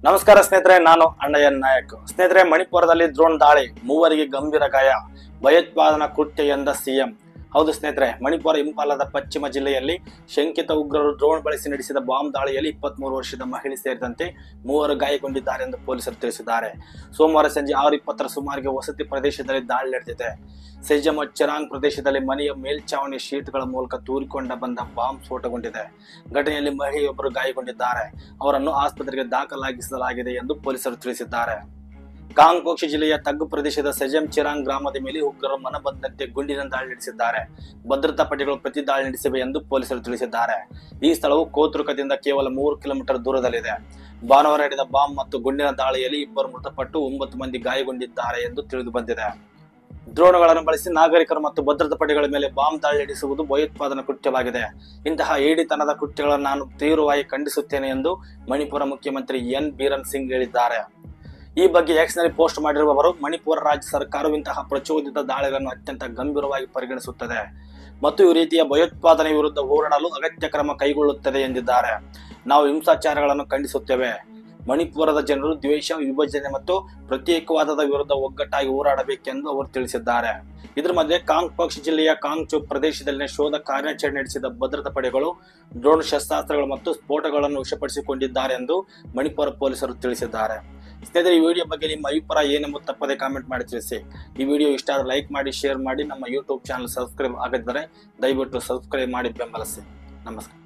ನಮಸ್ಕಾರ ಸ್ನೇಹಿತರೆ, ನಾನು ಅಣ್ಣಯ್ಯ ನಾಯಕ್. ಸ್ನೇಹಿತರೆ, ಮಣಿಪುರದಲ್ಲಿ ಡ್ರೋನ್ ದಾಳಿ, ಮೂವರಿಗೆ ಗಂಭೀರ ಗಾಯ, ಭಯೋತ್ಪಾದನಾ ಕೃತ್ಯ ಎಂದ ಸಿಎಂ. ಹೌದು ಸ್ನೇಹಿತರೆ, ಮಣಿಪುರ ಇಂಫಾಲದ ಪಶ್ಚಿಮ ಜಿಲ್ಲೆಯಲ್ಲಿ ಶಂಕಿತ ಉಗ್ರರು ಡ್ರೋನ್ ಬಳಸಿ ನಡೆಸಿದ ಬಾಂಬ್ ದಾಳಿಯಲ್ಲಿ 23 ವರ್ಷದ ಮಹಿಳೆ ಸೇರಿದಂತೆ 3 ಗಾಯಗೊಂಡಿದ್ದಾರೆ ಎಂದು ಪೊಲೀಸರು ತಿಳಿಸಿದ್ದಾರೆ. ಸೋಮವಾರ ಸಂಜೆ 6:20 ಸುಮಾರಿಗೆ ವಸತಿ ಪ್ರದೇಶದಲ್ಲಿ ದಾಳಿ ನಡೆದಿದೆ. ಸೆಜಮ್ ಚಿರಾಂಗ್ ಪ್ರದೇಶದಲ್ಲಿ ಮನೆಯ ಮೇಲ್ಛಾವಣಿ ಶೀಟ್ಗಳ ಮೂಲಕ ತೂರಿಕೊಂಡ ಬಂದ ಬಾಂಬ್ ಸ್ಫೋಟಗೊಂಡಿದೆ. ಘಟನೆಯಲ್ಲಿ ಮಹಿಳೆಯೊಬ್ಬರು ಗಾಯಗೊಂಡಿದ್ದಾರೆ. ಅವರನ್ನು ಆಸ್ಪತ್ರೆಗೆ ದಾಖಲಾಗಿಸಲಾಗಿದೆ ಎಂದು ಪೊಲೀಸರು ತಿಳಿಸಿದ್ದಾರೆ. ಕಾಂಗ್ಪೋಕ್ಷಿ ಜಿಲ್ಲೆಯ ತಗ್ಗು ಪ್ರದೇಶದ ಸೆಜಮ್ ಚಿರಾಂಗ್ ಗ್ರಾಮದ ಮೇಲೆ ಉಗ್ರರು ಮನಬಂದಂತೆ ಗುಂಡಿನ ದಾಳಿ ನಡೆಸಿದ್ದಾರೆ. ಭದ್ರತಾ ಪಡೆಗಳು ಪ್ರತಿ ದಾಳಿ ನಡೆಸಿವೆ ಎಂದು ಪೊಲೀಸರು ತಿಳಿಸಿದ್ದಾರೆ. ಈ ಸ್ಥಳವು ಕೋತುರ್ಕದಿಂದ ಕೇವಲ 3 ಕಿಲೋಮೀಟರ್ ದೂರದಲ್ಲಿದೆ. ಭಾನುವಾರ ನಡೆದ ಬಾಂಬ್ ಮತ್ತು ಗುಂಡಿನ ದಾಳಿಯಲ್ಲಿ 2 ಮೃತಪಟ್ಟು 9 ಮಂದಿ ಗಾಯಗೊಂಡಿದ್ದಾರೆ ಎಂದು ತಿಳಿದು ಬಂದಿದೆ. ಡ್ರೋನ್ಗಳನ್ನು ಬಳಸಿ ನಾಗರಿಕರು ಮತ್ತು ಭದ್ರತಾ ಪಡೆಗಳ ಮೇಲೆ ಬಾಂಬ್ ದಾಳಿ ನಡೆಸುವುದು ಭಯೋತ್ಪಾದನಾ ಕೃತ್ಯವಾಗಿದೆ. ಇಂತಹ ಹೇಡಿತನದ ಕೃತ್ಯಗಳನ್ನು ನಾನು ತೀವ್ರವಾಗಿ ಖಂಡಿಸುತ್ತೇನೆ ಎಂದು ಮಣಿಪುರ ಮುಖ್ಯಮಂತ್ರಿ ಎನ್ ಬೀರನ್ ಸಿಂಗ್ ಹೇಳಿದ್ದಾರೆ. ಈ ಬಗ್ಗೆ ಎಕ್ಸ್ನಲ್ಲಿ ಪೋಸ್ಟ್ ಮಾಡಿರುವ ಅವರು, ಮಣಿಪುರ ರಾಜ್ಯ ಸರ್ಕಾರವು ಇಂತಹ ಪ್ರಚೋದಿತ ದಾಳಿಗಳನ್ನು ಅತ್ಯಂತ ಗಂಭೀರವಾಗಿ ಪರಿಗಣಿಸುತ್ತದೆ ಮತ್ತು ಈ ರೀತಿಯ ಭಯೋತ್ಪಾದನೆ ವಿರುದ್ಧ ಹೋರಾಡಲು ಅಗತ್ಯ ಕ್ರಮ ಕೈಗೊಳ್ಳುತ್ತದೆ ಎಂದಿದ್ದಾರೆ. ನಾವು ಹಿಂಸಾಚಾರಗಳನ್ನು ಖಂಡಿಸುತ್ತೇವೆ. ಮಣಿಪುರದ ಜನರು ದ್ವೇಷ, ವಿಭಜನೆ ಮತ್ತು ಪ್ರತ್ಯೇಕವಾದದ ವಿರುದ್ಧ ಒಗ್ಗಟ್ಟಾಗಿ ಹೋರಾಡಬೇಕೆಂದು ಅವರು ತಿಳಿಸಿದ್ದಾರೆ. ಇದರ ಮಧ್ಯೆ ಕಾಂಗ್ಪೋಕ್ಷಿ ಜಿಲ್ಲೆಯ ಕಾಂಗ್ಚು ಪ್ರದೇಶದಲ್ಲಿನ ಶೋಧ ಕಾರ್ಯಾಚರಣೆ ನಡೆಸಿದ ಭದ್ರತಾ ಪಡೆಗಳು ಡ್ರೋನ್ ಶಸ್ತ್ರಾಸ್ತ್ರಗಳು ಮತ್ತು ಸ್ಫೋಟಗಳನ್ನು ವಶಪಡಿಸಿಕೊಂಡಿದ್ದಾರೆ ಎಂದು ಮಣಿಪುರ ಪೊಲೀಸರು ತಿಳಿಸಿದ್ದಾರೆ. ಸ್ನೇಹಿತರೆ, ಈ ವಿಡಿಯೋ ಬಗ್ಗೆ ನಿಮ್ಮ ಅಭಿಪ್ರಾಯ ಏನೆಂಬುದು ತಪ್ಪದೆ ಕಾಮೆಂಟ್ ಮಾಡಿ ತಿಳಿಸಿ. ಈ ವಿಡಿಯೋ ಇಷ್ಟ ಆದರೆ ಲೈಕ್ ಮಾಡಿ, ಶೇರ್ ಮಾಡಿ. ನಮ್ಮ ಯೂಟ್ಯೂಬ್ ಚಾನಲ್ ಸಬ್ಸ್ಕ್ರೈಬ್ ಆಗದಿದ್ದರೆ ದಯವಿಟ್ಟು ಸಬ್ಸ್ಕ್ರೈಬ್ ಮಾಡಿ ಬೆಂಬಲಿಸಿ. ನಮಸ್ಕಾರ.